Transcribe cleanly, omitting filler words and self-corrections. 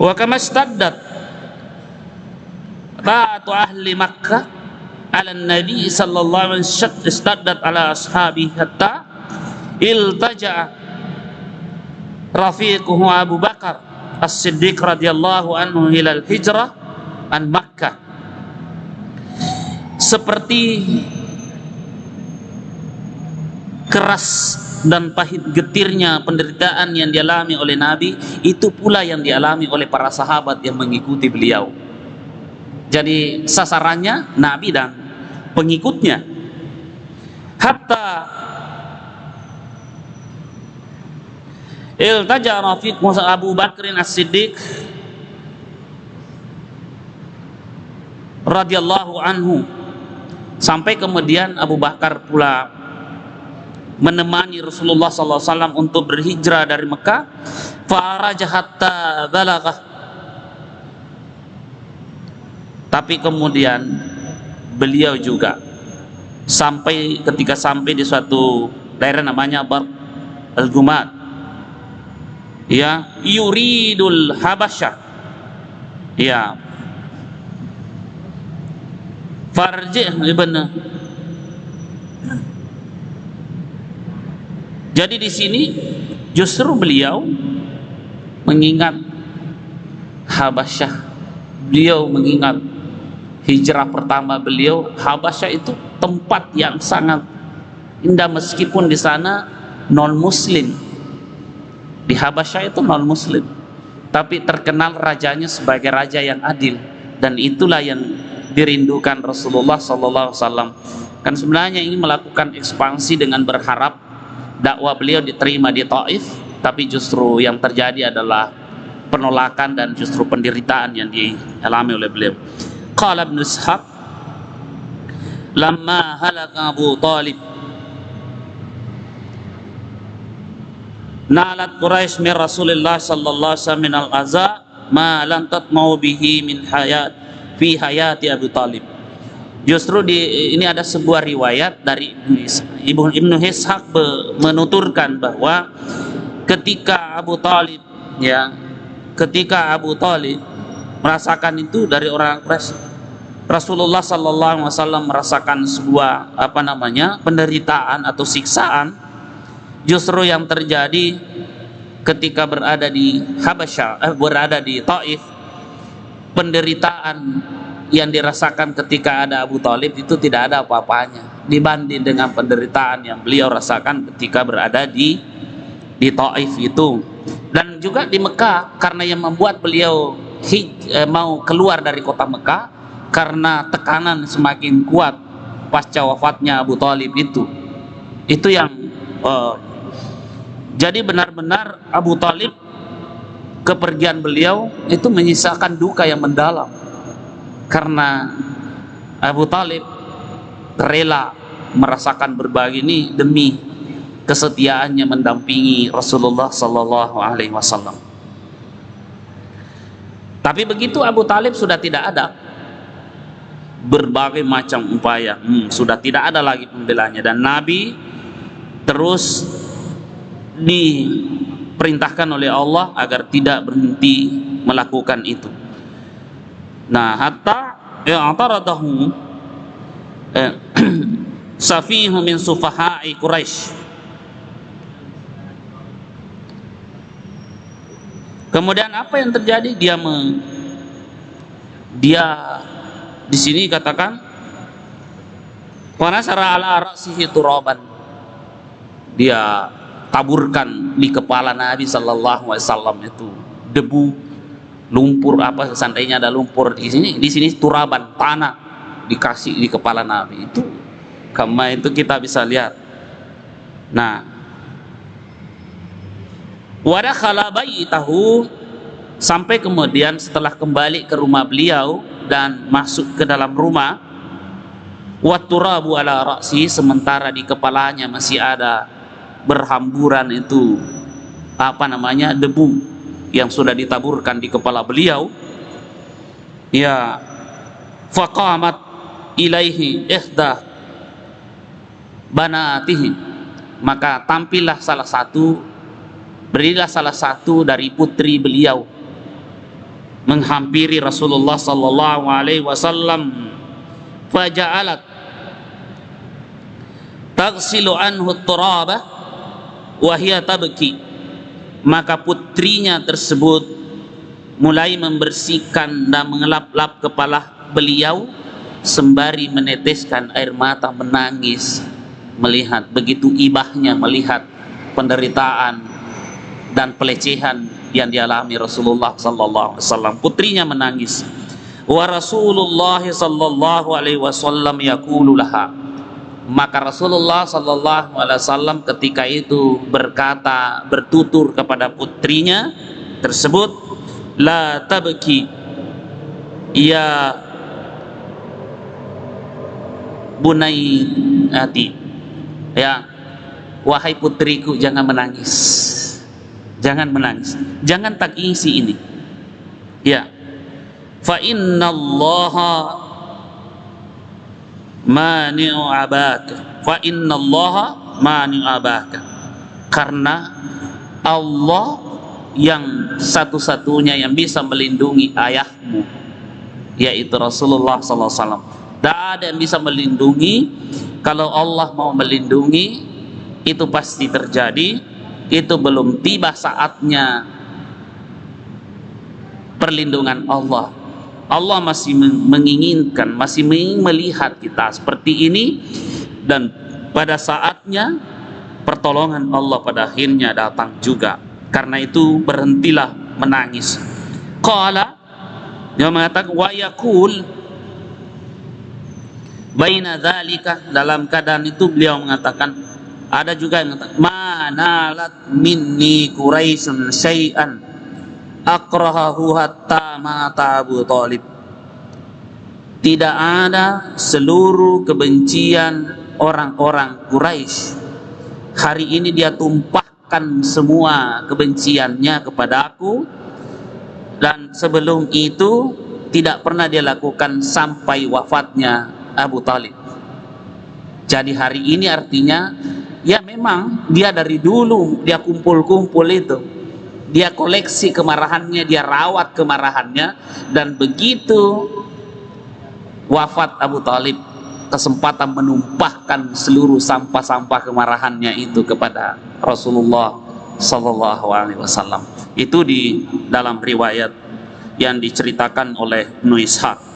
Wa kama istaddat ta'atu ahli Makkah ala Nabi sallallahu alaihi wasallam istaddat ala ashabi hatta iltaja'a rafiquhu Abu Bakar As-Siddiq radhiyallahu anhu ilal hijrah an Makkah. Seperti keras dan pahit getirnya penderitaan yang dialami oleh Nabi, itu pula yang dialami oleh para sahabat yang mengikuti beliau. Jadi sasarannya Nabi dan pengikutnya. Hatta iltaja rafiq Abu Bakr As-Siddiq radhiyallahu anhu, sampai kemudian Abu Bakar pula menemani Rasulullah SAW untuk berhijrah dari Mekah. Faraja hatta balaghah, tapi kemudian beliau juga ketika sampai di suatu daerah namanya Bar Al-Gumad, ya, yuridul Habasyah, ya, farji ibn. Jadi di sini justru beliau mengingat Habasyah, beliau mengingat hijrah pertama beliau. Habasyah itu tempat yang sangat indah, meskipun di sana non muslim. Di Habasyah itu non muslim, tapi terkenal rajanya sebagai raja yang adil, dan itulah yang dirindukan Rasulullah SAW. Kan sebenarnya ini melakukan ekspansi dengan berharap dakwah beliau diterima di Taif, tapi justru yang terjadi adalah penolakan dan justru penderitaan yang dialami oleh beliau. Qala Ibnu Ishaq, lamma halaka Abu Talib nalat Quraisy min Rasulillah sallallahu alaihi wasallam min al-aza ma lam tatma'u bihi min fi hayati Abu Talib. Justru ini ada sebuah riwayat dari Ibnu Ishaq menuturkan bahwa ketika Abu Talib merasakan itu dari orang Quraisy, Rasulullah sallallahu alaihi wasallam merasakan sebuah penderitaan atau siksaan. Justru yang terjadi ketika berada di Habasyah, berada di Taif, penderitaan yang dirasakan ketika ada Abu Talib itu tidak ada apa-apanya dibanding dengan penderitaan yang beliau rasakan ketika berada di Taif itu. Dan juga di Mekah, karena yang membuat beliau mau keluar dari kota Mekah karena tekanan semakin kuat pasca wafatnya Abu Talib itu yang jadi benar-benar Abu Talib, kepergian beliau itu menyisakan duka yang mendalam, karena Abu Talib rela merasakan berbagai ini demi kesetiaannya mendampingi Rasulullah Sallallahu Alaihi Wasallam. Tapi begitu Abu Talib sudah tidak ada, berbagai macam upaya sudah tidak ada lagi pembelanya, dan Nabi terus diperintahkan oleh Allah agar tidak berhenti melakukan itu. Nah, hatta i'taradahu safihu min sufaha'i Quraisy. Kemudian apa yang terjadi? Dia di sini katakan wa nasara ala ra'sihi turaban. Dia taburkan di kepala Nabi sallallahu alaihi wasallam itu debu, lumpur, apa seandainya ada lumpur di sini turaban, tanah dikasih di kepala Nabi itu. Kama itu kita bisa lihat. Nah, wadakhala baitahu, sampai kemudian setelah kembali ke rumah beliau dan masuk ke dalam rumah, waturabu ala ra'si, sementara di kepalanya masih ada berhamburan itu debu yang sudah ditaburkan di kepala beliau. Ya, faqamat ilaihi ihda banatihi, maka berilah salah satu dari putri beliau menghampiri Rasulullah sallallahu alaihi wasallam. Faja'alat taghsilu anhu turaba wa hiya tabki. Maka putrinya tersebut mulai membersihkan dan mengelap-lap kepala beliau sembari meneteskan air mata, menangis melihat begitu ibahnya melihat penderitaan dan pelecehan yang dialami Rasulullah sallallahu alaihi wasallam. Putrinya menangis. Wa Rasulullah sallallahu alaihi wasallam yaqulu laha. Maka Rasulullah sallallahu alaihi wasallam ketika itu berkata, bertutur kepada putrinya tersebut, la tabki ya bunayati, ya wahai putriku, jangan menangis, jangan menangis, jangan tangisi ini, ya. Fa innallaha mani'u abaka, fa innallaha mani'u abaka, karena Allah yang satu-satunya yang bisa melindungi ayahmu, yaitu Rasulullah sallallahu alaihi wasallam. Tidak ada yang bisa melindungi. Kalau Allah mau melindungi, itu pasti terjadi. Itu belum tiba saatnya perlindungan Allah. Allah masih menginginkan, masih ingin melihat kita seperti ini, dan pada saatnya pertolongan Allah pada akhirnya datang juga. Karena itu berhentilah menangis. Qala, dia mengatakan, wa yaqul baina dzalika, dalam keadaan itu beliau mengatakan, ada juga yang mengatakan, manalat minni Quraisyun syai'an akrahahu hatta mata Abu Thalib. Tidak ada seluruh kebencian orang-orang Quraisy hari ini dia tumpahkan semua kebenciannya kepada aku, dan sebelum itu tidak pernah dia lakukan sampai wafatnya Abu Thalib. Jadi hari ini artinya ya memang dia dari dulu dia kumpul-kumpul itu, dia koleksi kemarahannya, dia rawat kemarahannya, dan begitu wafat Abu Thalib, kesempatan menumpahkan seluruh sampah-sampah kemarahannya itu kepada Rasulullah sallallahu alaihi wasallam. Itu di dalam riwayat yang diceritakan oleh Ibnu Ishaq.